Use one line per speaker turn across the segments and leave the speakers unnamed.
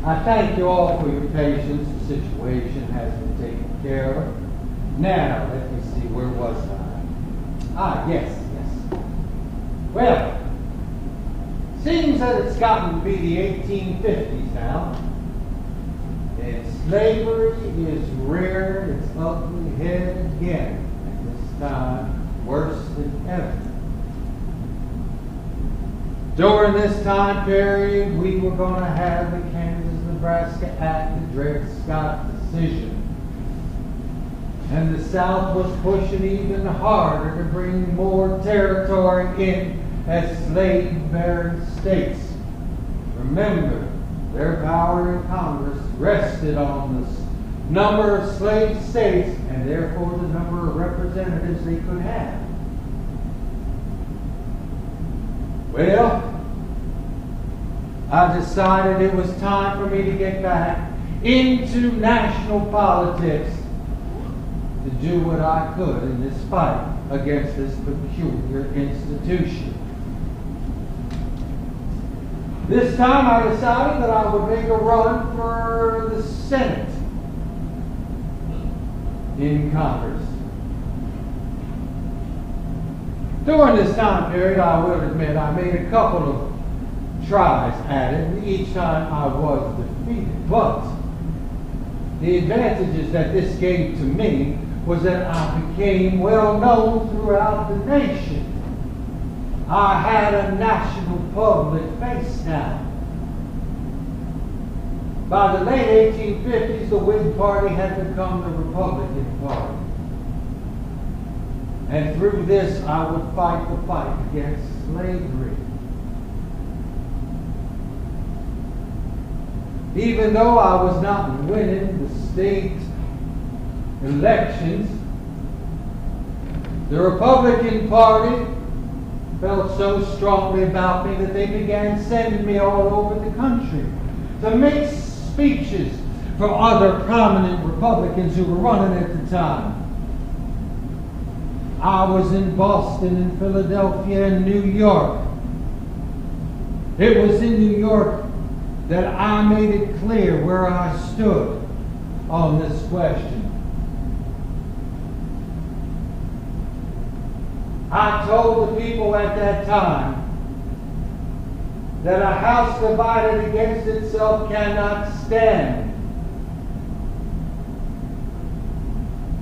I thank you all for your patience. The situation has been taken care of. Now, let me see, where was I? Yes. Well, seems that it's gotten to be the 1850s now, and slavery is rearing its ugly head again, and this time worse than ever. During this time period, we were going to have the Kansas-Nebraska Act, the Dred Scott decision. And the South was pushing even harder to bring more territory in as slave-bearing states. Remember, their power in Congress rested on the number of slave states and therefore the number of representatives they could have. Well, I decided it was time for me to get back into national politics to do what I could in this fight against this peculiar institution. This time I decided that I would make a run for the Senate in Congress. During this time period, I will admit, I made a couple of tries at it, and each time I was defeated. But the advantages that this gave to me was that I became well known throughout the nation. I had a national public face now. By the late 1850s, the Whig Party had become the Republican Party. And through this, I would fight the fight against slavery. Even though I was not winning the state elections, the Republican Party felt so strongly about me that they began sending me all over the country to make speeches for other prominent Republicans who were running at the time. I was in Boston, in Philadelphia, and New York. It was in New York that I made it clear where I stood on this question. I told the people at that time that a house divided against itself cannot stand.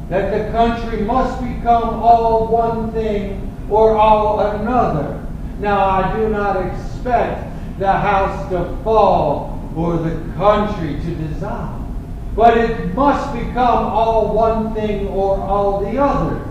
That the country must become all one thing or all another. Now, I do not expect the house to fall or the country to dissolve, but it must become all one thing or all the other.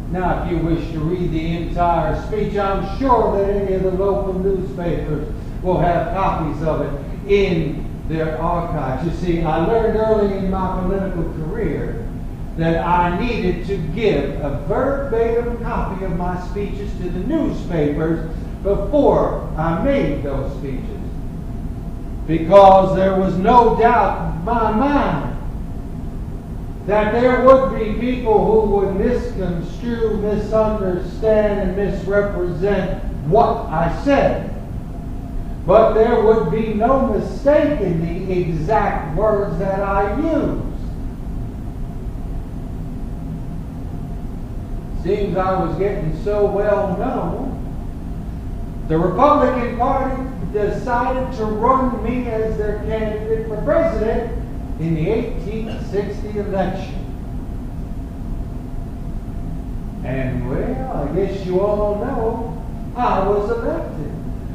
Now, if you wish to read the entire speech, I'm sure that any of the local newspapers will have copies of it in their archives. You see, I learned early in my political career that I needed to give a verbatim copy of my speeches to the newspapers before I made those speeches. Because there was no doubt in my mind that there would be people who would misconstrue, misunderstand, and misrepresent what I said. But there would be no mistake in the exact words that I used. Seems I was getting so well known, the Republican Party decided to run me as their candidate for president in the 1860 election. And well, I guess you all know, I was elected.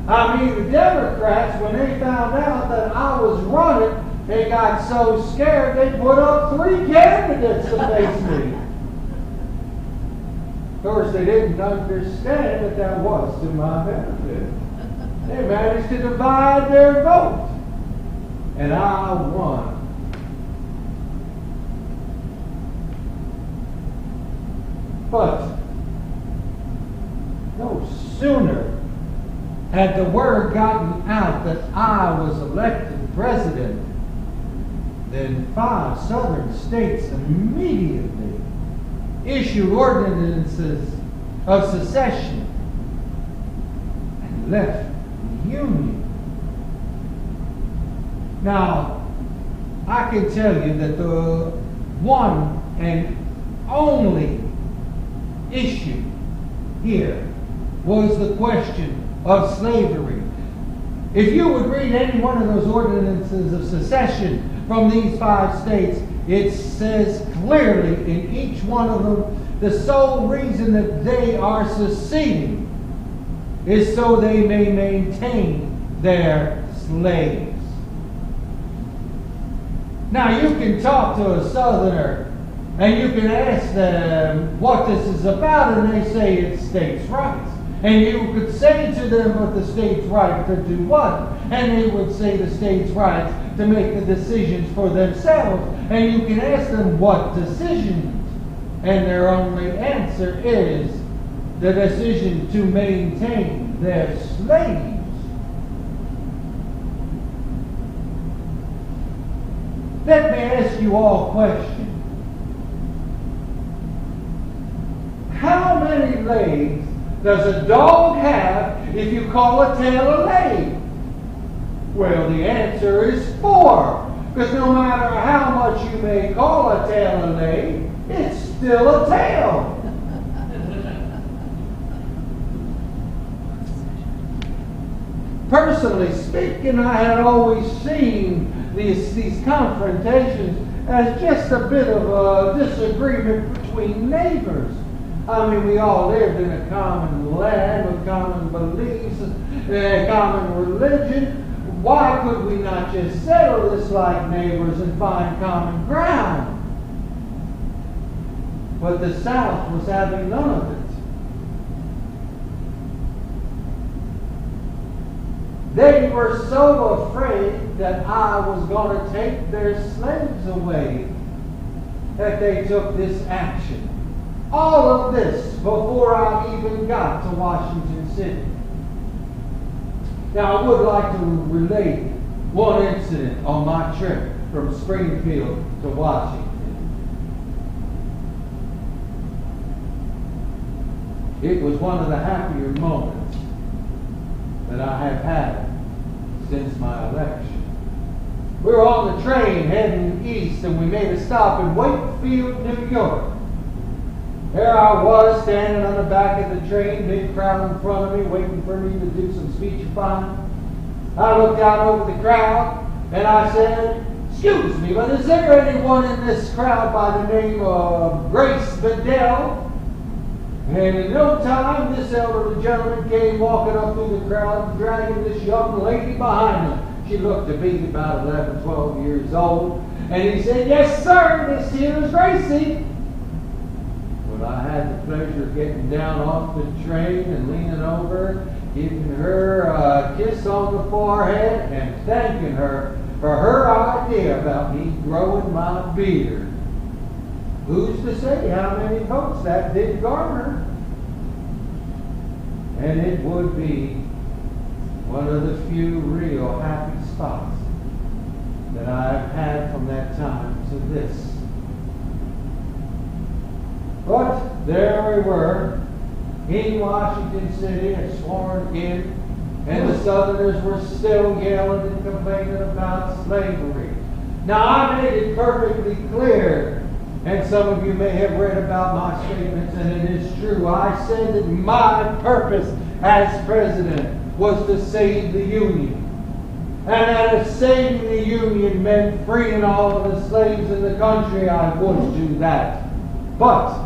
I mean, the Democrats, when they found out that I was running, they got so scared they put up 3 candidates to face me. Of course, they didn't understand that that was to my benefit. They managed to divide their vote, and I won. But no sooner had the word gotten out that I was elected president than 5 southern states immediately issued ordinances of secession and left the Union. Now, I can tell you that the one and only issue here was the question of slavery. If you would read any one of those ordinances of secession from these 5 states, it says clearly in each one of them the sole reason that they are seceding is so they may maintain their slaves. Now you can talk to a Southerner and you can ask them what this is about, and they say it's states' rights. And you could say to them, but the states' right to do what? And they would say the states' rights to make the decisions for themselves. And you can ask them what decisions, and their only answer is the decision to maintain their slaves. Let me ask you all a question. How many legs does a dog have if you call a tail a leg? Well, the answer is 4. Because no matter how much you may call a tail a leg, it's still a tail. Personally speaking, I had always seen these confrontations as just a bit of a disagreement between neighbors. I mean, we all lived in a common land with common beliefs, a common religion. Why could we not just settle this like neighbors and find common ground? But the South was having none of it. They were so afraid that I was going to take their slaves away that they took this action. All of this before I even got to Washington City. Now, I would like to relate one incident on my trip from Springfield to Washington. It was one of the happier moments that I have had since my election. We were on the train heading east, and we made a stop in Wakefield, New York. There I was, standing on the back of the train, big crowd in front of me, waiting for me to do some speechifying. I looked out over the crowd, and I said, "Excuse me, but is there anyone in this crowd by the name of Grace Bedell?" And in no time, this elderly gentleman came walking up through the crowd, dragging this young lady behind him. She looked to be about 11, 12 years old. And he said, "Yes, sir, this here is Gracie." Well, I had the pleasure of getting down off the train and leaning over, giving her a kiss on the forehead and thanking her for her idea about me growing my beard. Who's to say how many votes that did garner? And it would be one of the few real happy spots that I've had from that time to this. But there we were in Washington City and sworn in, and the Southerners were still yelling and complaining about slavery. Now, I made it perfectly clear, and some of you may have read about my statements, and it is true. I said that my purpose as president was to save the Union. And that if saving the Union meant freeing all of the slaves in the country, I would do that. But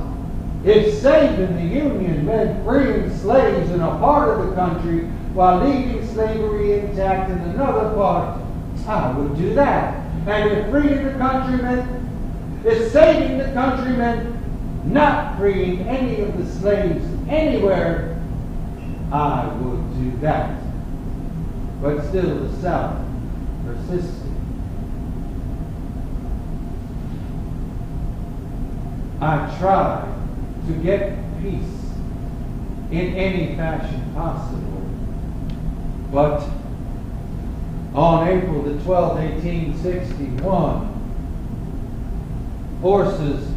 if saving the Union meant freeing slaves in a part of the country while leaving slavery intact in another part, I would do that. And if freeing the country meant, if saving the country meant not freeing any of the slaves anywhere, I would do that. But still the South persisted. I tried to get peace in any fashion possible. But on April the 12th, 1861, forces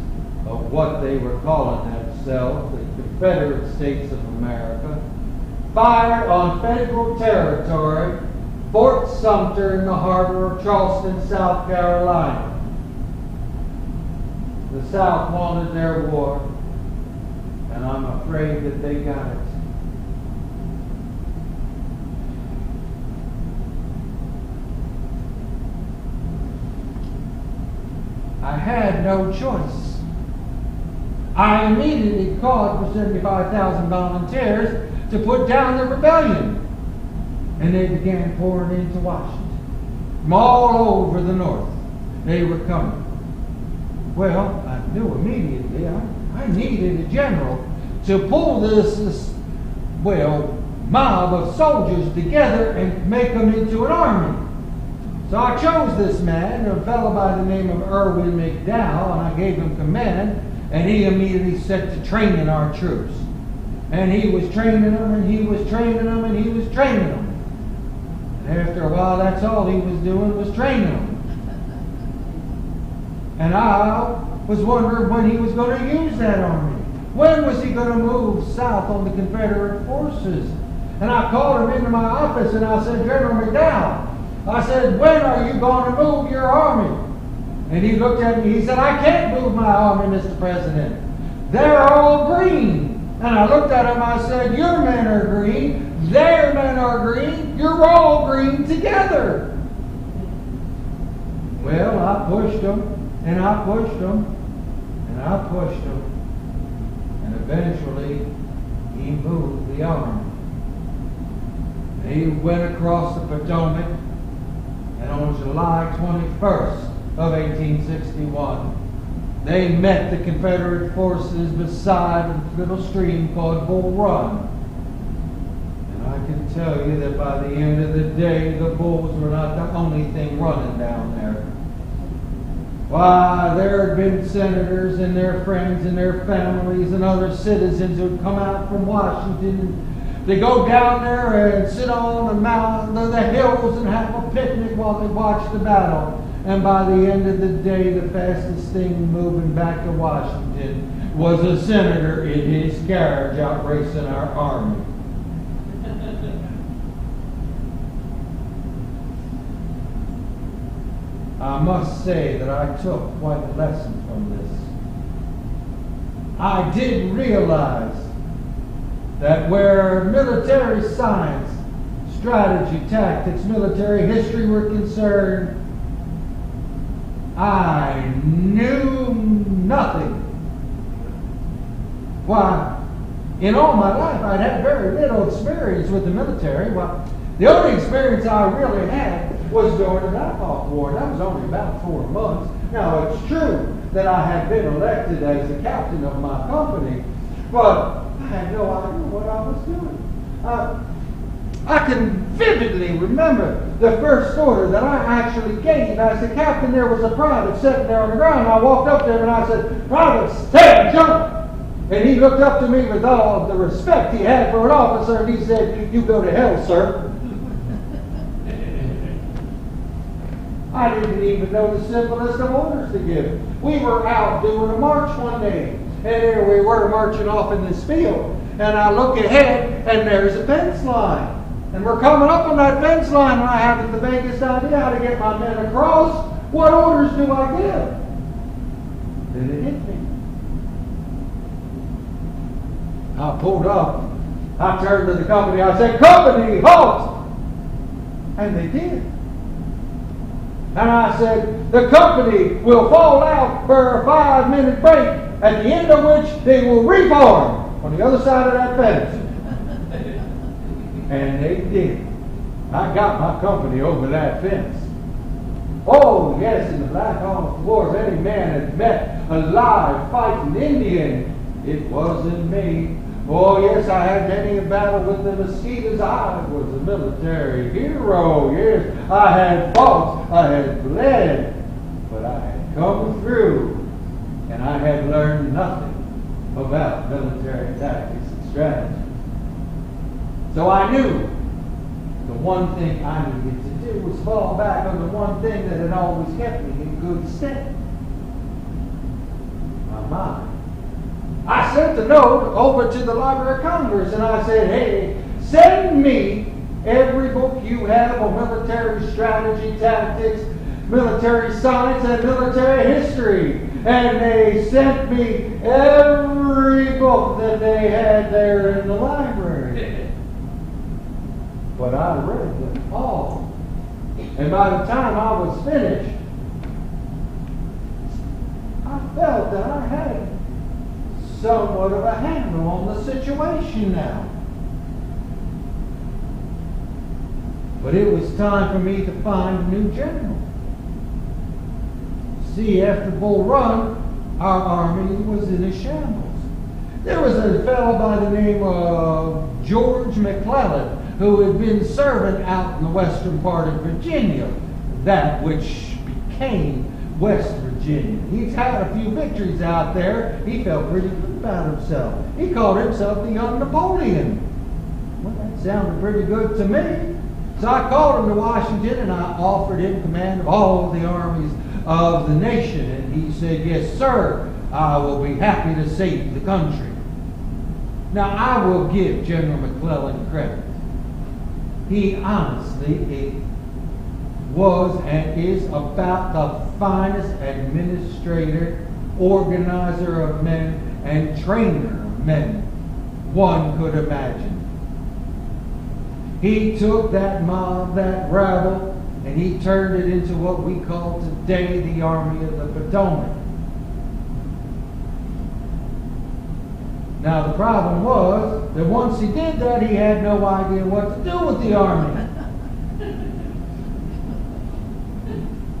of what they were calling themselves, the Confederate States of America, fired on federal territory Fort Sumter in the harbor of Charleston, South Carolina. The South wanted their war, and I'm afraid that they got it. I had no choice. I immediately called for 75,000 volunteers to put down the rebellion. And they began pouring into Washington. From all over the North, they were coming. Well, I knew immediately I needed a general to pull this mob of soldiers together and make them into an army. So I chose this man, a fellow by the name of Irwin McDowell, and I gave him command, and he immediately set to training our troops. And he was training them, and he was training them, and he was training them. And after a while, that's all he was doing was training them. And I was wondering when he was going to use that army. When was he going to move south on the Confederate forces? And I called him into my office, and I said, General McDowell, I said, when are you going to move your army? And he looked at me, he said, I can't move my army, Mr. President. They're all green. And I looked at him, I said, your men are green, their men are green, you're all green together. Well, I pushed them, and I pushed them, and I pushed them. And eventually, he moved the army. He went across the Potomac, and on July 21st of 1861, they met the Confederate forces beside a little stream called Bull Run. And I can tell you that by the end of the day, the bulls were not the only thing running down there. Why, there had been senators and their friends and their families and other citizens who had come out from Washington. They go down there and sit on the mountain, the hills, and have a picnic while they watch the battle. And by the end of the day, the fastest thing moving back to Washington was a senator in his carriage out racing our army. I must say that I took quite a lesson from this. I did realize that where military science, strategy, tactics, military history were concerned, I knew nothing. Why, in all my life, I'd had very little experience with the military. Well, the only experience I really had was during the Knockoff War. That was only about 4 months. Now, it's true that I had been elected as the captain of my company, but I had no idea what I was doing. I can vividly remember the first order that I actually gave as the captain. There was a private sitting there on the ground. I walked up to him and I said, Private, stand, jump! And he looked up to me with all of the respect he had for an officer, and he said, you go to hell, sir. I didn't even know the simplest of orders to give. We were out doing a march one day, and there we were marching off in this field. And I look ahead, and there's a fence line. And we're coming up on that fence line, and I haven't the vaguest idea how to get my men across. What orders do I give? Then it hit me. I pulled up. I turned to the company. I said, Company, halt! And they did. And I said, the company will fall out for a 5-minute break, at the end of which they will reform on the other side of that fence. And they did. I got my company over that fence. Oh, yes, in the Black Hawk War, if any man had met a live fighting Indian, it wasn't me. Oh, yes, I had many a battle with the mosquitoes. I was a military hero. Yes, I had fought. I had bled. But I had come through, and I had learned nothing about military tactics and strategy. So I knew the one thing I needed to do was fall back on the one thing that had always kept me in good stead. My mind. I sent a note over to the Library of Congress, and I said, hey, send me every book you have on military strategy, tactics, military science, and military history. And they sent me every book that they had there in the library. But I read them all. And by the time I was finished, I felt that I had somewhat of a handle on the situation now. But it was time for me to find a new general. See, after Bull Run, our army was in a shambles. There was a fellow by the name of George McClellan who had been serving out in the western part of Virginia, that which became West Virginia. He's had a few victories out there. He felt pretty good about himself. He called himself the young Napoleon. Well, that sounded pretty good to me. So I called him to Washington and I offered him command of all the armies of the nation. And he said, "Yes, sir, I will be happy to save the country." Now, I will give General McClellan credit. He honestly was and is about the finest administrator, organizer of men, and trainer of men one could imagine. He took that mob, that rabble, and he turned it into what we call today the Army of the Potomac. Now the problem was that once he did that, he had no idea what to do with the army.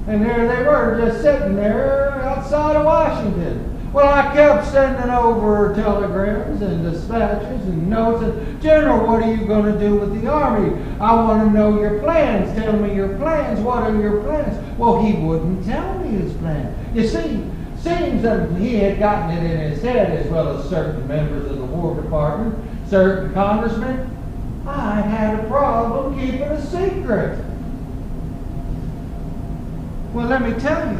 And there they were, just sitting there outside of Washington. Well, I kept sending over telegrams and dispatches and notes. And, "General, what are you going to do with the army? I want to know your plans. Tell me your plans. What are your plans?" Well, he wouldn't tell me his plan. You see, seems that he had gotten it in his head, as well as certain members of the War Department, certain congressmen. I had a problem keeping a secret. Well, let me tell you,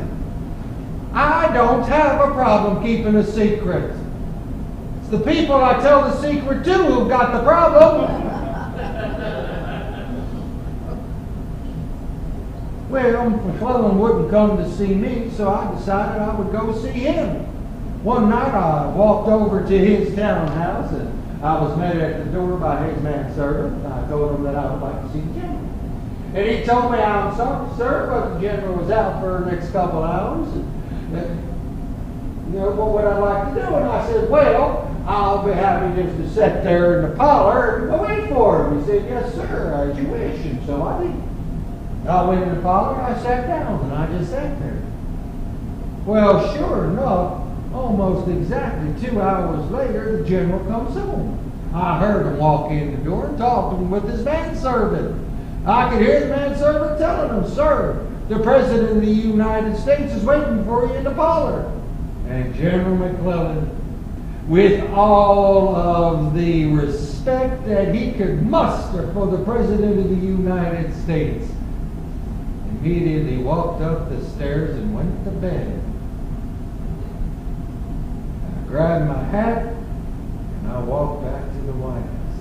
I don't have a problem keeping a secret. It's the people I tell the secret to who've got the problem. Well, McClellan wouldn't come to see me, so I decided I would go see him. One night I walked over to his townhouse and I was met at the door by his manservant. I told him that I would like to see the general. And he told me, "I'm sorry, sir, but the general was out for the next couple hours. What would I like to do?" And I said, "Well, I'll be happy just to sit there in the parlor and wait for him." He said, "Yes, sir, as you wish." And so I did. I went in the parlor, I sat down, and I just sat there. Well, sure enough, almost exactly 2 hours later, the general comes home. I heard him walk in the door and talking with his manservant. I could hear the manservant telling him, "Sir, the President of the United States is waiting for you in the parlor." And General McClellan, with all of the respect that he could muster for the President of the United States, immediately walked up the stairs and went to bed. And I grabbed my hat and I walked back to the White House.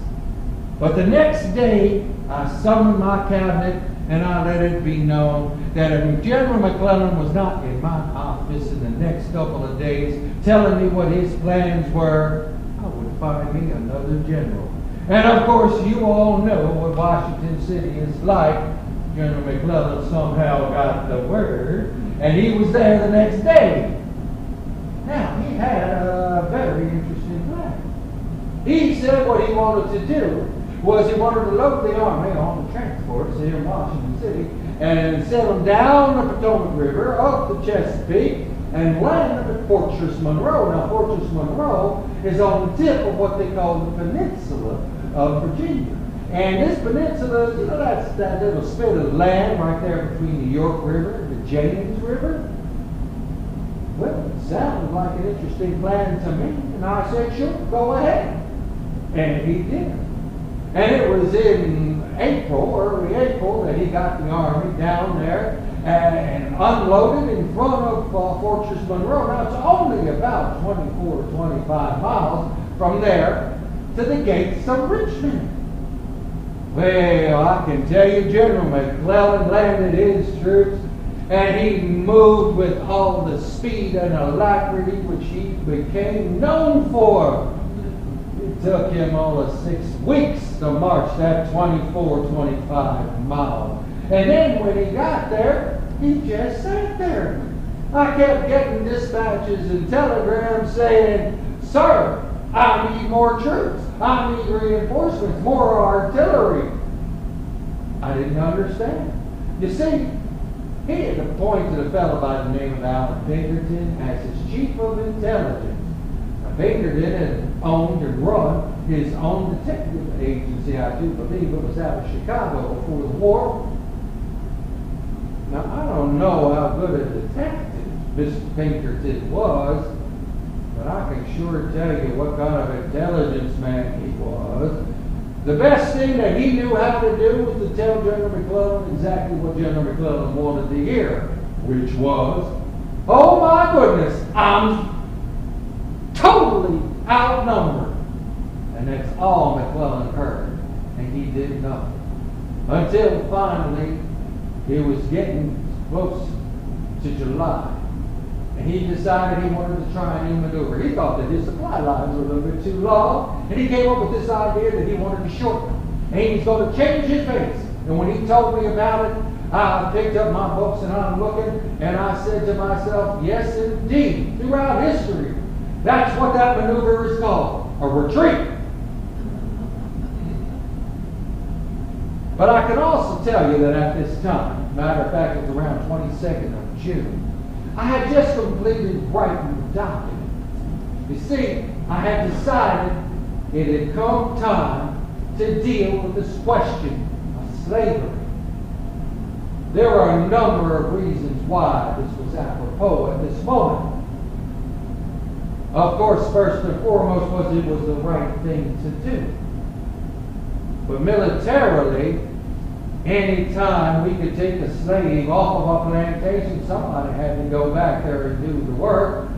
But the next day, I summoned my cabinet and I let it be known that if General McClellan was not in my office in the next couple of days telling me what his plans were, I would find me another general. And of course, you all know what Washington City is like. General McClellan somehow got the word, and he was there the next day. Now, he had a very interesting plan. He said what he wanted to do was he wanted to load the army on the transports here in Washington City and set them down the Potomac River, up the Chesapeake, and land them at Fortress Monroe. Now, Fortress Monroe is on the tip of what they call the peninsula of Virginia. And this peninsula, that's that little spit of land right there between the York River and the James River. Well, it sounded like an interesting plan to me. And I said, "Sure, go ahead." And he did. And it was in April, early April, that he got the army down there and unloaded in front of Fortress Monroe. Now, it's only about 24 to 25 miles from there to the gates of Richmond. Well, I can tell you, General McClellan landed his troops, and he moved with all the speed and alacrity which he became known for. It took him all of 6 weeks to march that 25 miles. And then when he got there, he just sat there. I kept getting dispatches and telegrams saying, "Sir, I need more troops. I need reinforcements, more artillery." I didn't understand. You see, he had appointed a fellow by the name of Allen Pinkerton as his chief of intelligence. Now, Pinkerton had owned and run his own detective agency. I do believe it was out of Chicago before the war. Now, I don't know how good a detective Mr. Pinkerton was, but I can sure tell you what kind of intelligence man he was. The best thing that he knew how to do was to tell General McClellan exactly what General McClellan wanted to hear, which was, "Oh my goodness, I'm totally outnumbered." And that's all McClellan heard, and he did nothing. Until finally, it was getting close to July. And he decided he wanted to try a new maneuver. He thought that his supply lines were a little bit too long, and he came up with this idea that he wanted to shorten them. And he was going to change his base. And when he told me about it, I picked up my books and I'm looking, and I said to myself, yes, indeed, throughout history, that's what that maneuver is called, a retreat. But I can also tell you that at this time, matter of fact, it was around 22nd of June, I had just completed writing the document. You see, I had decided it had come time to deal with this question of slavery. There are a number of reasons why this was apropos at this moment. Of course, first and foremost was it was the right thing to do. But militarily, any time we could take a slave off of a plantation, somebody had to go back there and do the work.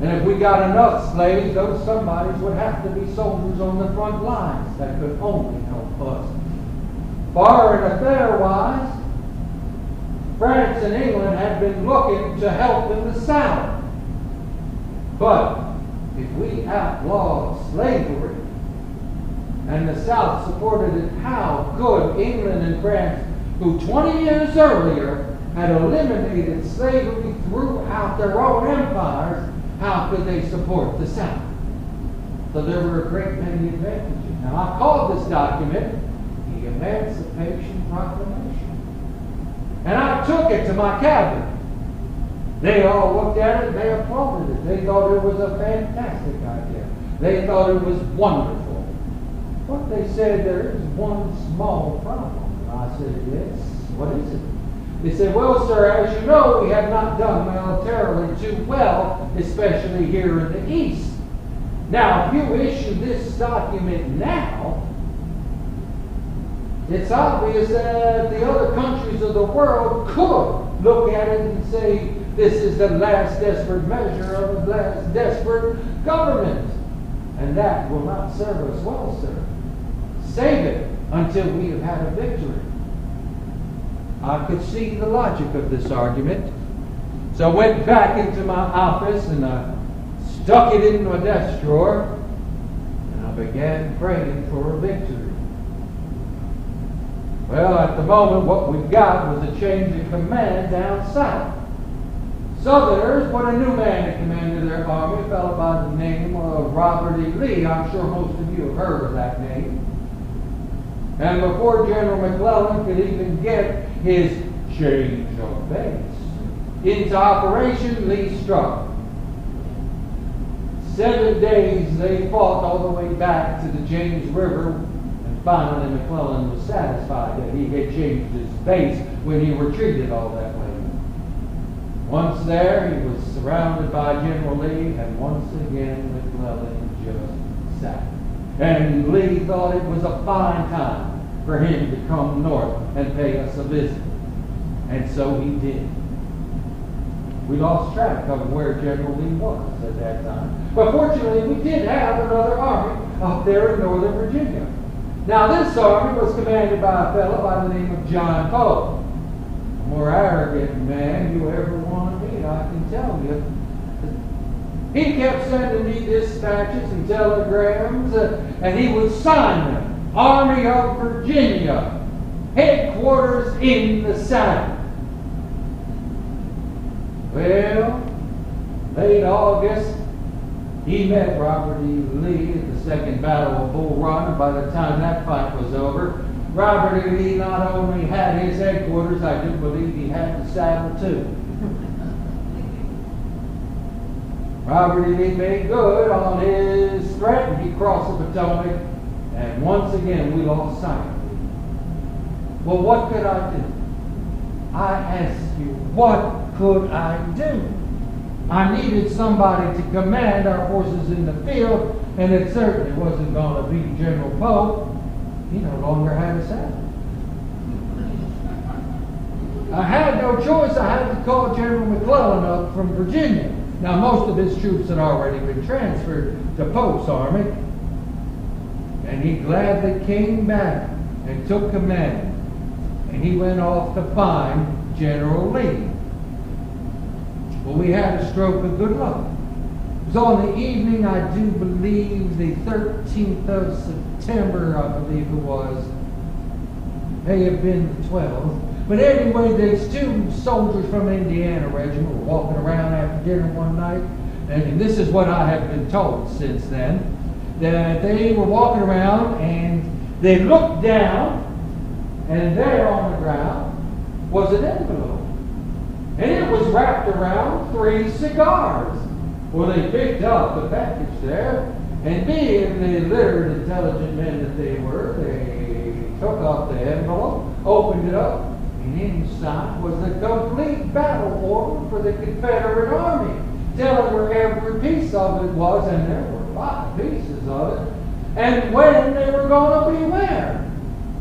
And if we got enough slaves, those somebodies would have to be soldiers on the front lines that could only help us. Foreign affair-wise, France and England had been looking to help in the South. But if we outlawed slavery, and the South supported it, how could England and France, who 20 years earlier had eliminated slavery throughout their own empires, how could they support the South? So there were a great many advantages. Now, I called this document the Emancipation Proclamation. And I took it to my cabinet. They all looked at it and they applauded it. They thought it was a fantastic idea. They thought it was wonderful. But they said there is one small problem. And I said, yes, what is it? They said, well, sir, as you know, we have not done militarily too well, especially here in the East. Now, if you issue this document now, it's obvious that the other countries of the world could look at it and say, this is the last desperate measure of the last desperate government. And that will not serve us well, sir. Save it until we have had a victory. I could see the logic of this argument. So I went back into my office and I stuck it in my desk drawer and I began praying for a victory. Well, at the moment, what we got was a change in command down south. Southerners put a new man in command of their army, a fellow by the name of Robert E. Lee. I'm sure most of you have heard of that name. And before General McClellan could even get his change of base into operation, Lee struck. 7 days they fought all the way back to the James River, and finally McClellan was satisfied that he had changed his base when he retreated all that way. Once there, he was surrounded by General Lee, and once again McClellan just sat. And Lee thought it was a fine time for him to come north and pay us a visit. And so he did. We lost track of where General Lee was at that time. But fortunately, we did have another army up there in Northern Virginia. Now this army was commanded by a fellow by the name of John Pope. A more arrogant man you ever want to meet, I can tell you. He kept sending me dispatches and telegrams, and he would sign them. Army of Virginia, headquarters in the South. Well, late August, he met Robert E. Lee at the Second Battle of Bull Run, and by the time that fight was over, Robert E. Lee not only had his headquarters, I do believe he had the saddle too. Robert E. Lee made good on his threat, and he crossed the Potomac, and once again we lost sight of him. Well, what could I do? I ask you, what could I do? I needed somebody to command our forces in the field, and it certainly wasn't going to be General Pope. He no longer had a saddle. I had no choice. I had to call General McClellan up from Virginia. Now, most of his troops had already been transferred to Pope's army, and he gladly came back and took command, and he went off to find General Lee. Well, we had a stroke of good luck. It was on the evening, I do believe, the 13th of September, I believe it was. May have been the 12th. But anyway, these two soldiers from the Indiana regiment were walking around after dinner one night, and this is what I have been told since then, that they were walking around and they looked down, and there on the ground was an envelope. And it was wrapped around 3 cigars. Well, they picked up the package there, and being the literate, intelligent men that they were, they took off the envelope, opened it up, and inside was the complete battle order for the Confederate Army, telling where every piece of it was, and there were 5 pieces of it, and when they were going to be where.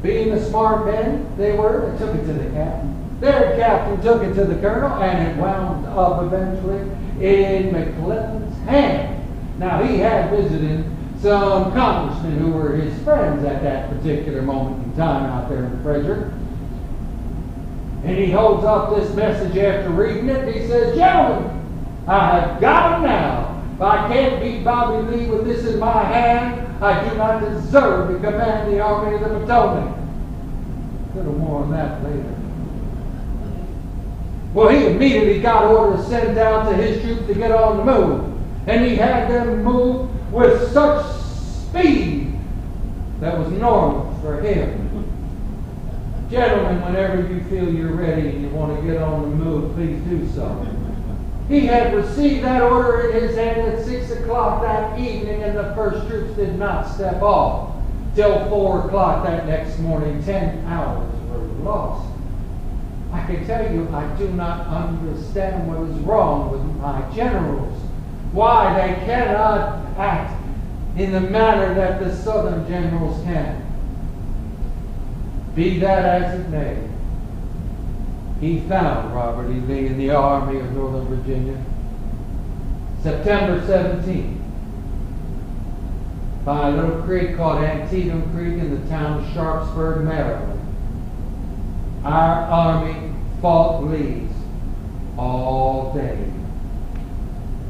Being the smart men they were, they took it to the captain. Their captain took it to the colonel, and it wound up eventually in McClellan's hand. Now, he had visited some congressmen who were his friends at that particular moment in time out there in Frederick. And he holds up this message after reading it. He says, "Gentlemen, I have got it now. If I can't beat Bobby Lee with this in my hand, I do not deserve to command the Army of the Potomac." Could have more on that later. Well, he immediately got orders sent out to his troops to get on the move. And he had them move with such speed that was normal for him. Gentlemen, whenever you feel you're ready and you want to get on the move, please do so. He had received that order in his hand at 6 o'clock that evening, and the first troops did not step off till 4 o'clock that next morning. 10 hours were lost. I can tell you, I do not understand what is wrong with my generals. Why they cannot act in the manner that the Southern generals can. Be that as it may, he found Robert E. Lee in the Army of Northern Virginia, September 17th, by a little creek called Antietam Creek in the town of Sharpsburg, Maryland. Our army fought Lee's all day.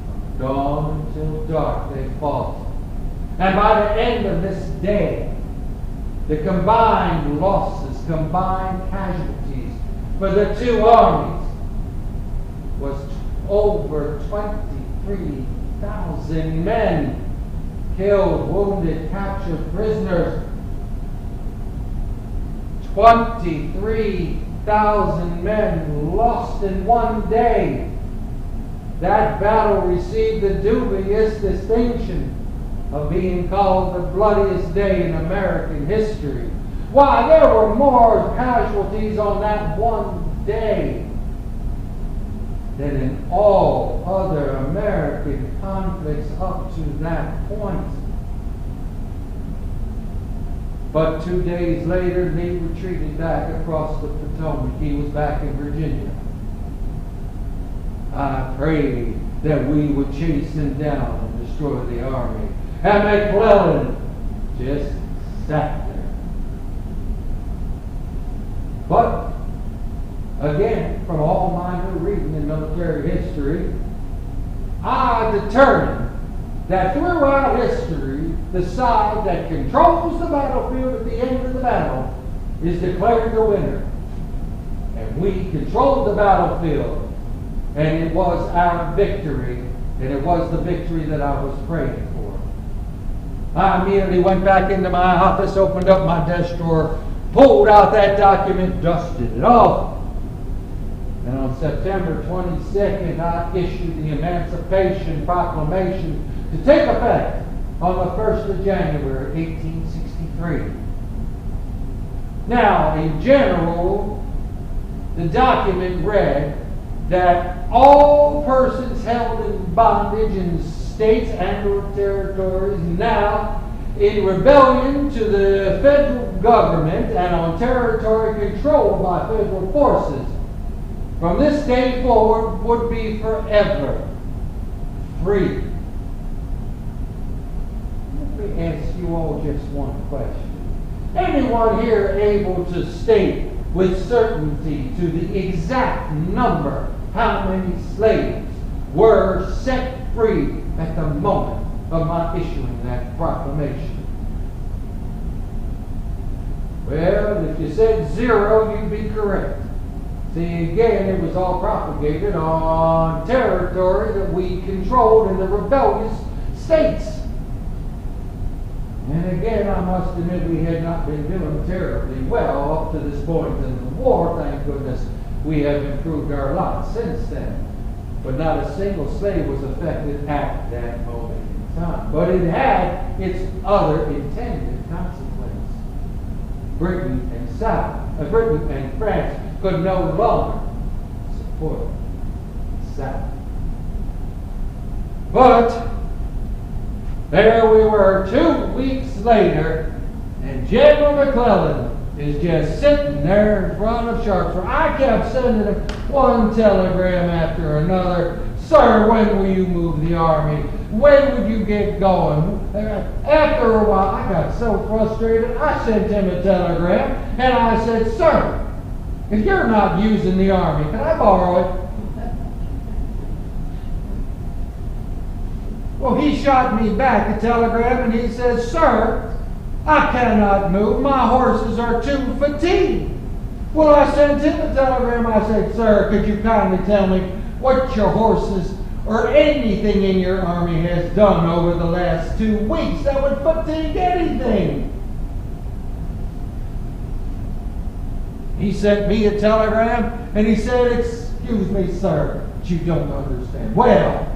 From dawn until dark they fought. And by the end of this day, the combined losses, combined casualties for the two armies was over 23,000 men killed, wounded, captured, prisoners. 23,000 men lost in one day. That battle received the dubious distinction of being called the bloodiest day in American history. Why, there were more casualties on that one day than in all other American conflicts up to that point. But 2 days later, Lee retreated back across the Potomac. He was back in Virginia. I prayed that we would chase him down and destroy the army. And McClellan just sat there But, again, from all my new reading in military history, I determined that throughout history, the side that controls the battlefield at the end of the battle is declared the winner. And we controlled the battlefield, and it was our victory, and it was the victory that I was praying for. I immediately went back into my office, opened up my desk drawer, pulled out that document, dusted it off. And on September 22nd, I issued the Emancipation Proclamation to take effect on the 1st of January, 1863. Now, in general, the document read that all persons held in bondage in states and or territories now in rebellion to the federal government and on territory controlled by federal forces from this day forward would be forever free. Let me ask you all just one question. Anyone here able to state with certainty to the exact number how many slaves were set free at the moment of my issuing that proclamation? Well, if you said 0, you'd be correct. See, again, it was all propagated on territory that we controlled in the rebellious states. And again, I must admit we had not been doing terribly well up to this point in the war. Thank goodness we have improved our lot since then. But not a single slave was affected at that moment in time. But it had its other intended consequence. Britain and France could no longer support the South. But there we were 2 weeks later, and General McClellan is just sitting there in front of Sharpsburg. I kept sending him one telegram after another. Sir, when will you move the army? When would you get going? After a while, I got so frustrated, I sent him a telegram, and I said, Sir, if you're not using the army, can I borrow it? Well, he shot me back a telegram, and he says, Sir, I cannot move. My horses are too fatigued. Well, I sent him a telegram. I said, Sir, could you kindly tell me what your horses or anything in your army has done over the last 2 weeks that would fatigue anything? He sent me a telegram, and he said, excuse me, sir, but you don't understand. Well,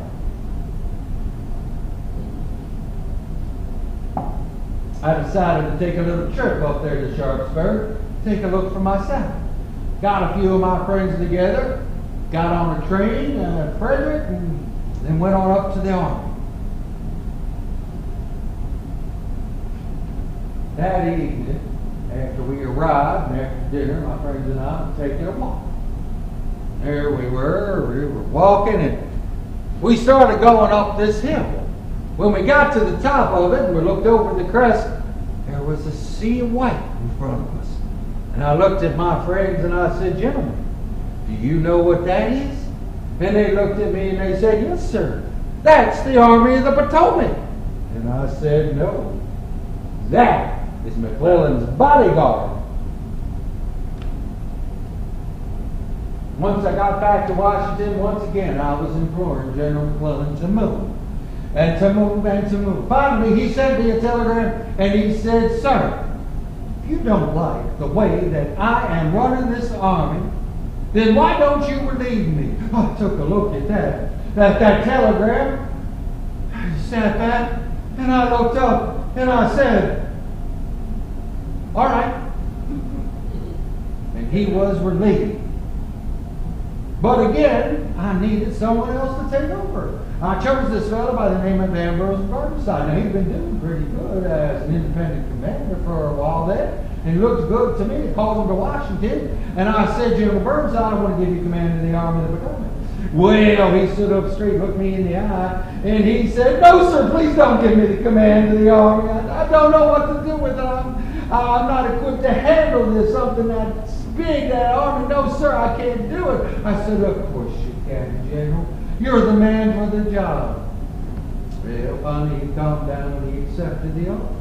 I decided to take a little trip up there to Sharpsburg, take a look for myself. Got a few of my friends together, got on a train, Frederick, and then went on up to the army. That evening, after we arrived, and after dinner, my friends and I were taking a walk. There we were walking, and we started going up this hill. When we got to the top of it, and we looked over the crest, there was a sea of white in front of us. And I looked at my friends and I said, gentlemen, do you know what that is? And they looked at me and they said, yes, sir. That's the Army of the Potomac. And I said, no. That is McClellan's bodyguard. Once I got back to Washington, once again, I was imploring General McClellan to move. And to move, and to move. Finally, he sent me a telegram, and he said, sir, if you don't like the way that I am running this army, then why don't you relieve me? I took a look at that telegram. I sat back, and I looked up, and I said, all right. And he was relieved. But again, I needed someone else to take over. I chose this fellow by the name of Ambrose Burnside. Now, he'd been doing pretty good as an independent commander for a while then, and he looked good to me. I called him to Washington, and I said, General Burnside, I want to give you command of the Army of the Potomac. Well, he stood up straight, looked me in the eye, and he said, no, sir, please don't give me the command of the Army. I don't know what to do with it. I'm not equipped to handle this, something that's big, that army. No, sir, I can't do it. I said, of course you can, General. You're the man for the job. Well, finally he calmed down and he accepted the offer.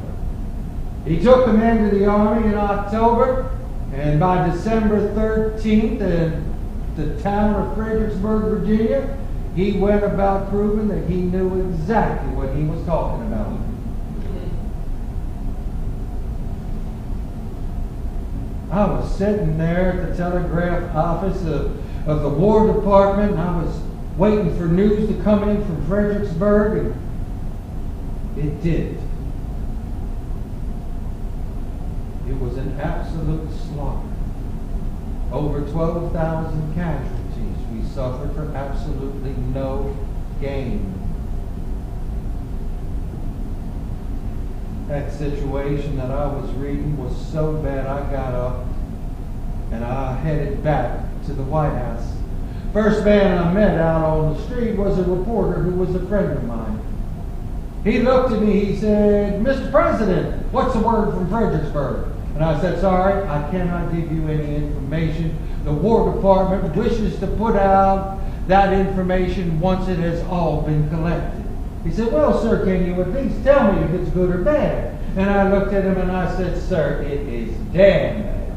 He took him into the army in October, and by December 13th, in the town of Fredericksburg, Virginia, he went about proving that he knew exactly what he was talking about. I was sitting there at the telegraph office of the War Department, and I was waiting for news to come in from Fredericksburg, and it did. It was an absolute slaughter. Over 12,000 casualties we suffered for absolutely no gain. That situation that I was reading was so bad I got up and I headed back to the White House. First man I met out on the street was a reporter who was a friend of mine. He looked at me, he said, "Mr. President, what's the word from Fredericksburg?" And I said, "Sorry, I cannot give you any information. The War Department wishes to put out that information once it has all been collected." He said, "Well, sir, can you at least tell me if it's good or bad?" And I looked at him and I said, "Sir, it is damn bad."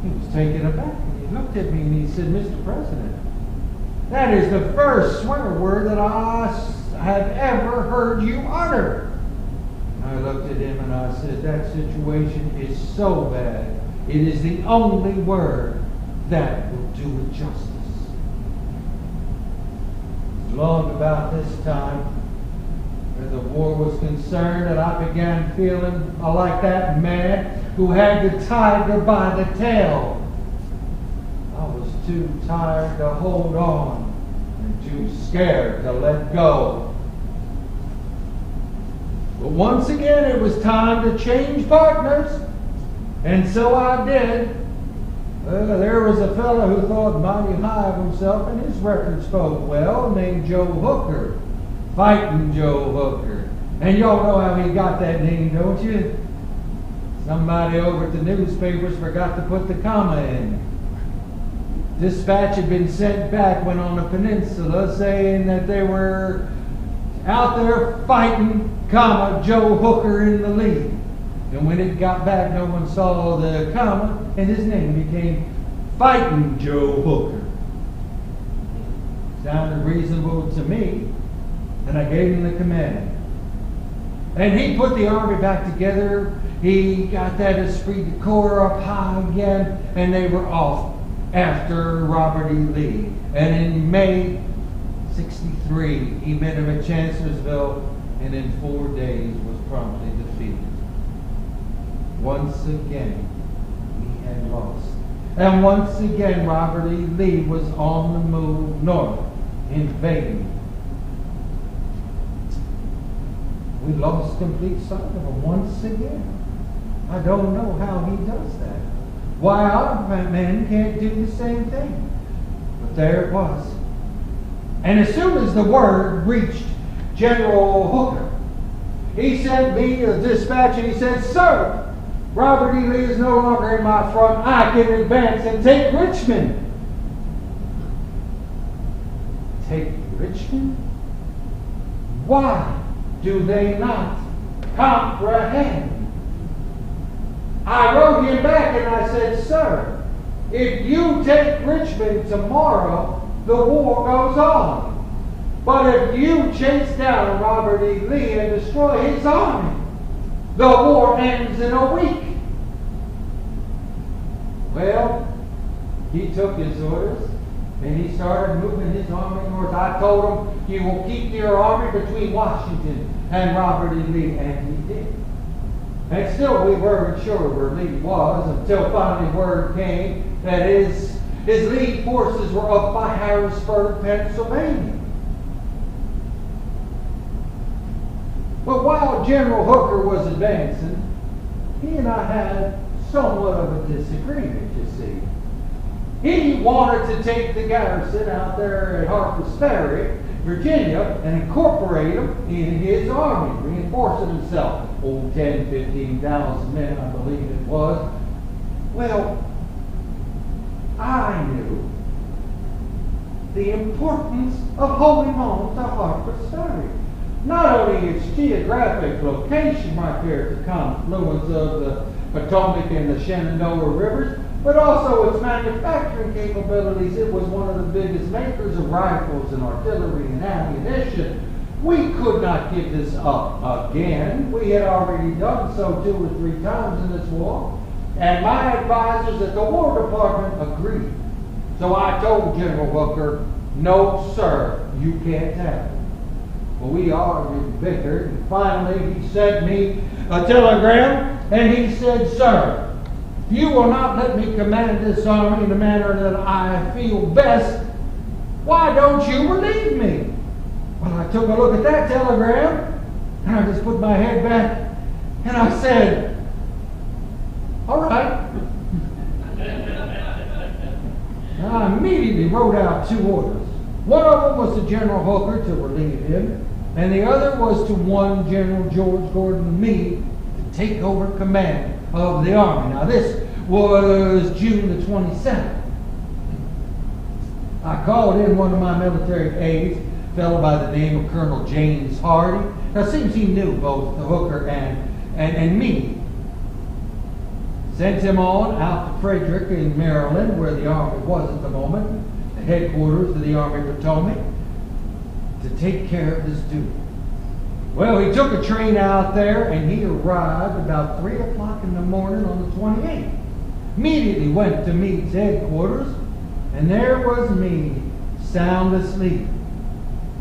He was taken aback and he looked at me and he said, "Mr. President, that is the first swear word that I have ever heard you utter." I looked at him and I said, "That situation is so bad, it is the only word that will do it justice." Long about this time, where the war was concerned, that I began feeling like that man who had the tiger by the tail. I was too tired to hold on and too scared to let go. But once again, it was time to change partners, and so I did. There was a fellow who thought mighty high of himself, and his record spoke well, named Joe Hooker. Fighting Joe Hooker. And y'all know how he got that name, don't you? Somebody over at the newspapers forgot to put the comma in. Dispatch had been sent back when on the peninsula saying that they were out there fighting, comma, Joe Hooker in the lead. And when it got back, no one saw the comma, and his name became Fighting Joe Hooker. Sounded reasonable to me, and I gave him the command. And he put the army back together. He got that esprit de corps up high again, and they were off after Robert E. Lee. And in May '63, he met him at Chancellorsville, and in 4 days was promptly defeated. Once again, we had lost. And once again, Robert E. Lee was on the move north, invading. We lost complete sight of him once again. I don't know how he does that. Why our men can't do the same thing. But there it was. And as soon as the word reached General Hooker, he sent me a dispatch and he said, "Sir, Robert E. Lee is no longer in my front. I can advance and take Richmond." Take Richmond? Why do they not comprehend? I wrote him back and I said, "Sir, if you take Richmond tomorrow, the war goes on. But if you chase down Robert E. Lee and destroy his army, the war ends in a week." Well, he took his orders and he started moving his army north. I told him, "You will keep your army between Washington and Robert E. Lee," and he did. And still we weren't sure where Lee was until finally word came that his lead forces were up by Harrisburg, Pennsylvania. But while General Hooker was advancing, he and I had somewhat of a disagreement, you see. He wanted to take the garrison out there at Harper's Ferry, Virginia, and incorporate them in his army, reinforcing himself. 10,000, 15,000 men, I believe it was. Well, I knew the importance of holding on to Harper's Ferry. Not only its geographic location right there at the confluence of the Potomac and the Shenandoah rivers, but also its manufacturing capabilities. It was one of the biggest makers of rifles and artillery and ammunition. We could not give this up again. We had already done so 2 or 3 times in this war. And my advisors at the War Department agreed. So I told General Hooker, no, sir, you can't have it. Well, we argued, bickered, and finally he sent me a telegram, and he said, sir, if you will not let me command this army in the manner that I feel best, why don't you relieve me? Well, I took a look at that telegram, and I just put my head back, and I said, all right. Now, I immediately wrote out 2 orders. One of them was to General Hooker to relieve him, and the other was to one General George Gordon Meade to take over command of the army. Now, this was June the 27th. I called in one of my military aides, a fellow by the name of Colonel James Hardy. Now, it seems he knew both Hooker and Meade. Sent him on out to Frederick in Maryland, where the army was at the moment, the headquarters of the Army Potomac, to take care of this duty. Well, he took a train out there, and he arrived about 3 o'clock in the morning on the 28th. Immediately went to Meade's headquarters, and there was Meade, sound asleep.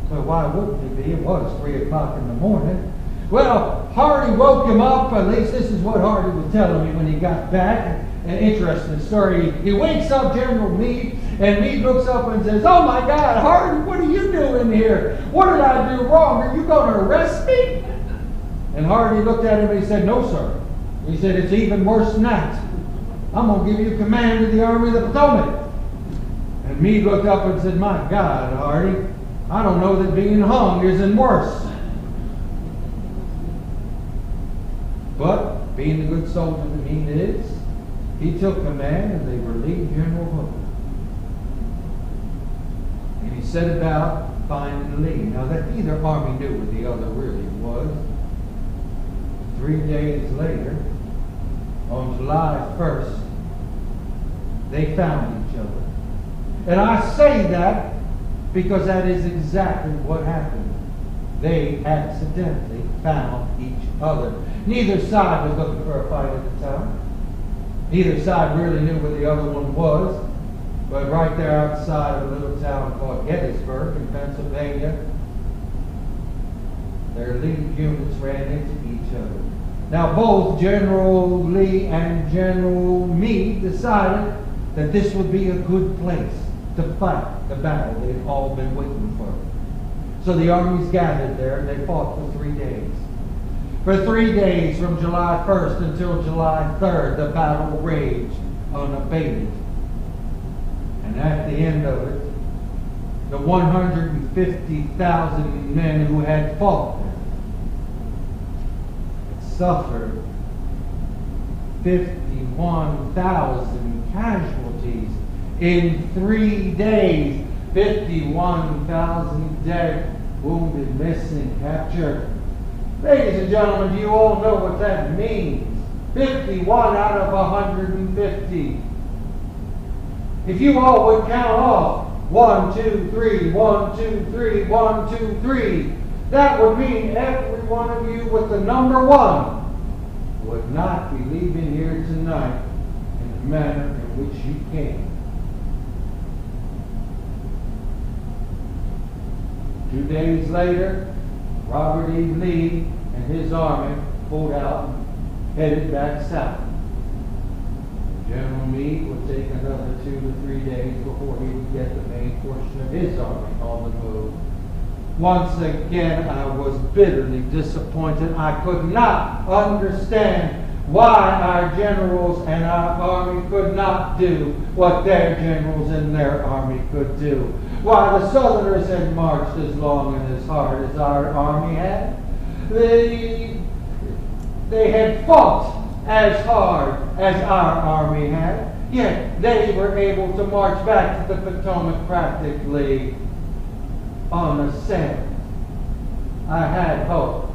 Well, why wouldn't he be? It was 3 o'clock in the morning. Well, Hardy woke him up. At least this is what Hardy was telling me when he got back. An interesting story. He wakes up General Meade, and Meade looks up and says, oh my God, Hardy, what are you doing here? What did I do wrong? Are you going to arrest me? And Hardy looked at him and he said, no, sir. He said, it's even worse than that. I'm going to give you command of the Army of the Potomac. And Meade looked up and said, my God, Hardy, I don't know that being hung isn't worse. But, being the good soldier that Meade is, he took command and they relieved General Hooker. And he set about finding Lee. Now, that neither army knew what the other really was. 3 days later, on July 1st, they found each other. And I say that because that is exactly what happened. They accidentally found each other. Neither side was looking for a fight at the time. Neither side really knew where the other one was. But right there outside of a little town called Gettysburg in Pennsylvania, their lead units ran into each other. Now both General Lee and General Meade decided that this would be a good place to fight the battle they'd all been waiting for. So the armies gathered there and they fought for 3 days. For 3 days, from July 1st until July 3rd, the battle raged unabated. And at the end of it, the 150,000 men who had fought there had suffered 51,000 casualties in 3 days. 51,000 dead, wounded, missing, captured. Ladies and gentlemen, do you all know what that means? 51 out of 150. If you all would count off 1, 2, 3, 1, 2, 3, 1, 2, 3, that would mean every one of you with the number 1 would not be leaving here tonight in the manner in which you came. 2 days later, Robert E. Lee and his army pulled out and headed back south. General Meade would take another 2 to 3 days before he would get the main portion of his army on the move. Once again, I was bitterly disappointed. I could not understand why our generals and our army could not do what their generals and their army could do. Why the Southerners had marched as long and as hard as our army had. They had fought as hard as our army had, yet they were able to march back to the Potomac practically on a sail. I had hoped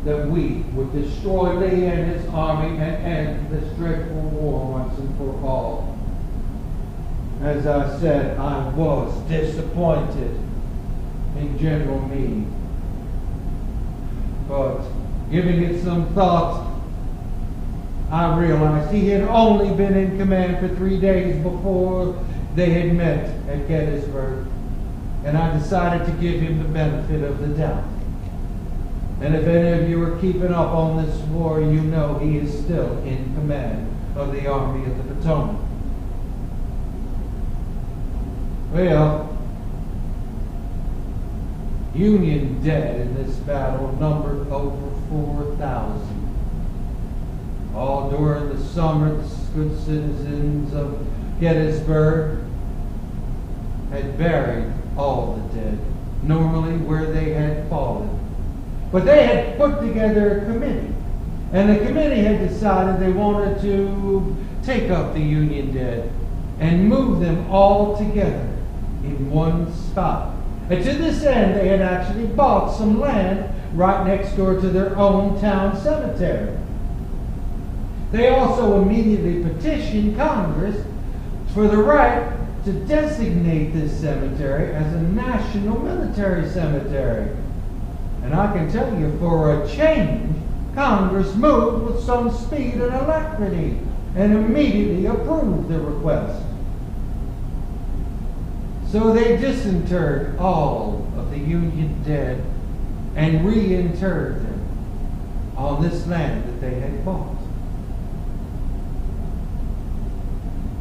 that we would destroy Lee and his army and end this dreadful war once and for all. As I said, I was disappointed in General Meade. But giving it some thought, I realized he had only been in command for 3 days before they had met at Gettysburg. And I decided to give him the benefit of the doubt. And if any of you are keeping up on this war, you know he is still in command of the Army of the Potomac. Well, Union dead in this battle numbered over 4,000. All during the summer, the good citizens of Gettysburg had buried all the dead, normally where they had fallen. But they had put together a committee, and the committee had decided they wanted to take up the Union dead and move them all together in one spot. And to this end, they had actually bought some land right next door to their own town cemetery. They also immediately petitioned Congress for the right to designate this cemetery as a national military cemetery. And I can tell you, for a change, Congress moved with some speed and alacrity and immediately approved the request. So they disinterred all of the Union dead and reinterred them on this land that they had bought.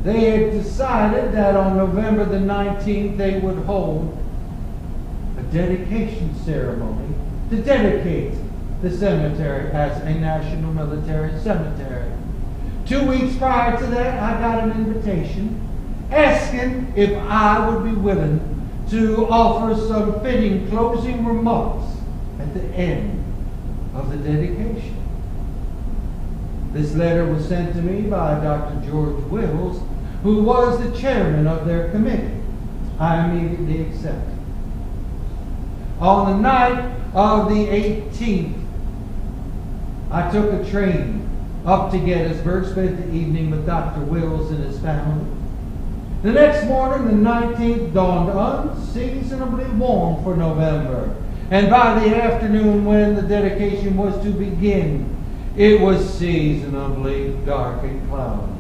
They had decided that on November the 19th they would hold a dedication ceremony to dedicate the cemetery as a national military cemetery. 2 weeks prior to that, I got an invitation asking if I would be willing to offer some fitting closing remarks at the end of the dedication. This letter was sent to me by Dr. George Wills, who was the chairman of their committee. I immediately accepted. On the night of the 18th, I took a train up to Gettysburg, spent the evening with Dr. Wills and his family. The next morning, the 19th, dawned unseasonably warm for November. And by the afternoon, when the dedication was to begin, it was seasonably dark and cloudy.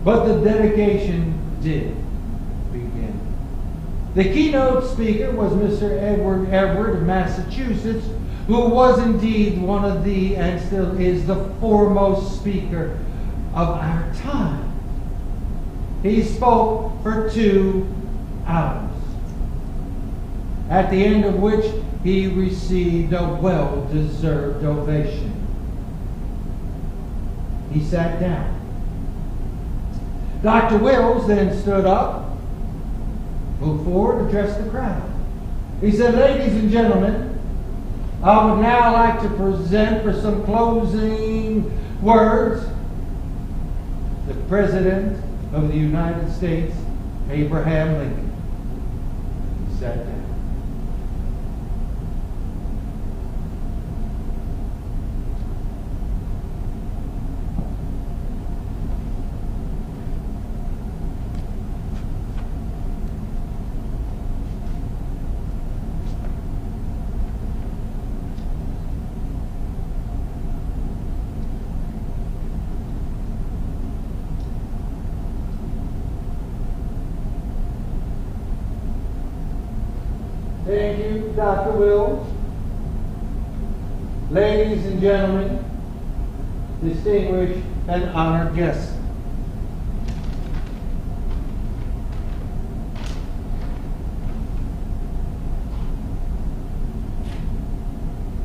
But the dedication did begin. The keynote speaker was Mr. Edward Everett of Massachusetts, who was indeed one of the, and still is, the foremost speaker of our time. He spoke for 2 hours, at the end of which he received a well-deserved ovation. He sat down. Dr. Wills then stood up, moved forward, and addressed the crowd. He said, "Ladies and gentlemen, I would now like to present for some closing words the President of the United States, Abraham Lincoln." He sat down. Thank you, Dr. Wills. Ladies and gentlemen, distinguished and honored guests.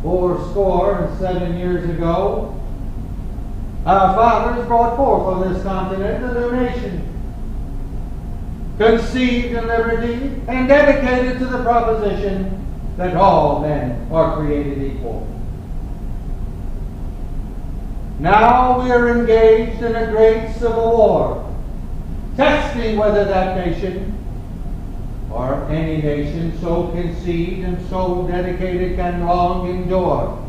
Fourscore and 7 years ago, our fathers brought forth on this continent a new nation, conceived in liberty and dedicated to the proposition that all men are created equal. Now we are engaged in a great civil war, testing whether that nation or any nation so conceived and so dedicated can long endure.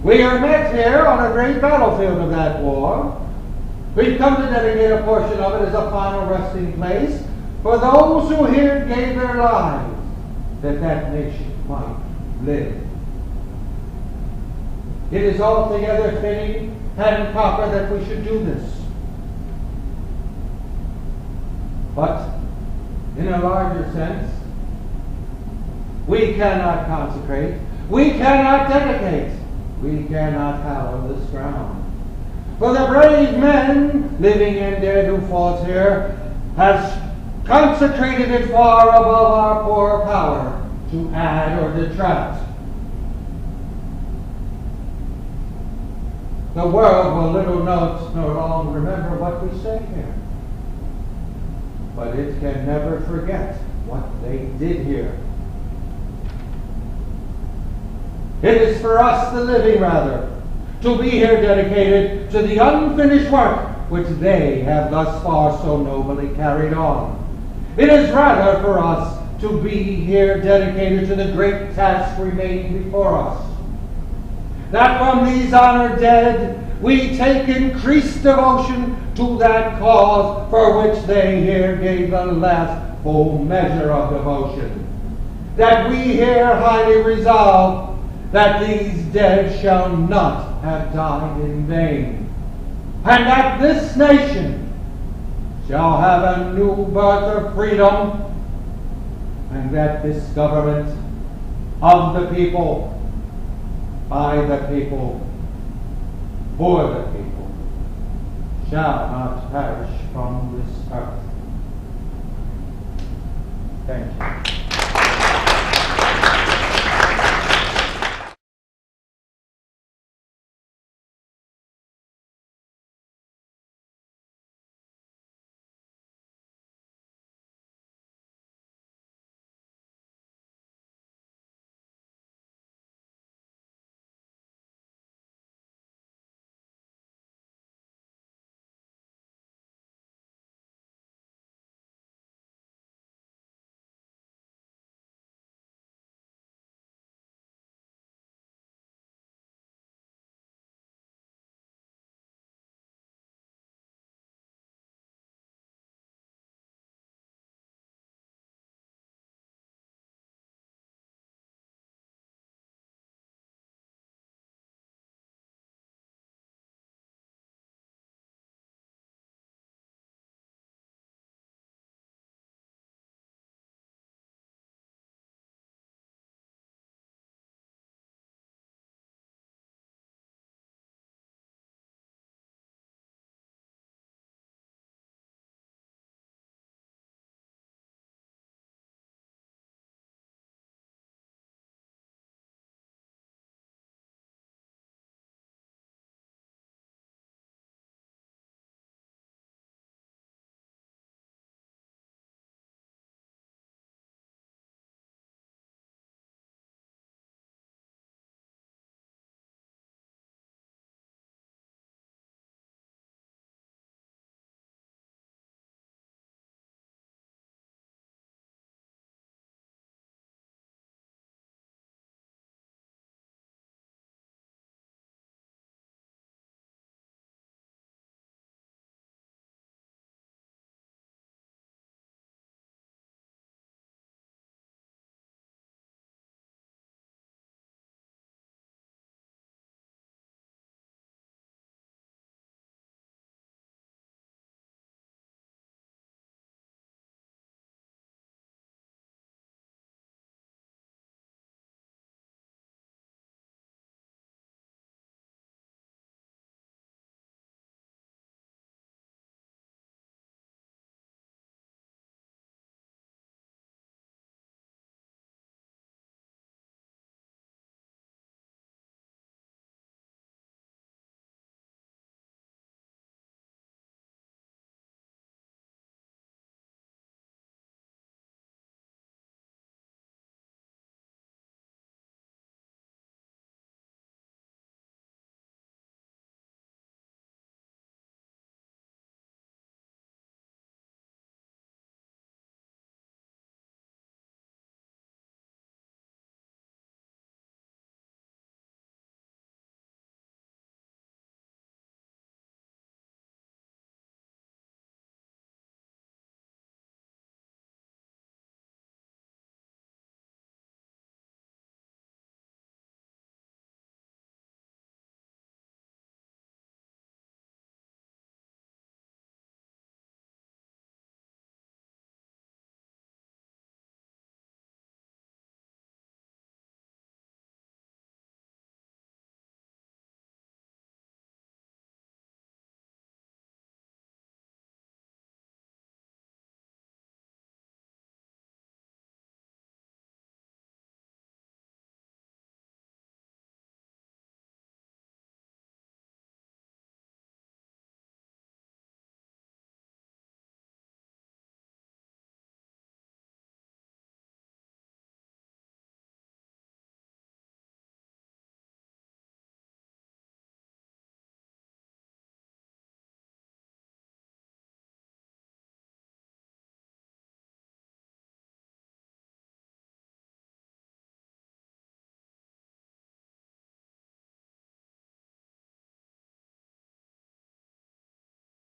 We are met here on a great battlefield of that war. We've come to dedicate a portion of it as a final resting place for those who here gave their lives that that nation might live. It is altogether fitting and proper that we should do this. But in a larger sense, we cannot consecrate, we cannot dedicate, we cannot hallow this ground. For the brave men living and dead who fought here has consecrated it far above our poor power to add or detract. The world will little note nor long remember what we say here, but it can never forget what they did here. It is for us, the living rather, to be here dedicated to the unfinished work which they have thus far so nobly carried on. It is rather for us to be here dedicated to the great task remained before us, that from these honored dead we take increased devotion to that cause for which they here gave the last full measure of devotion, that we here highly resolve that these dead shall not have died in vain, and that this nation shall have a new birth of freedom, and that this government of the people, by the people, for the people, shall not perish from this earth. Thank you.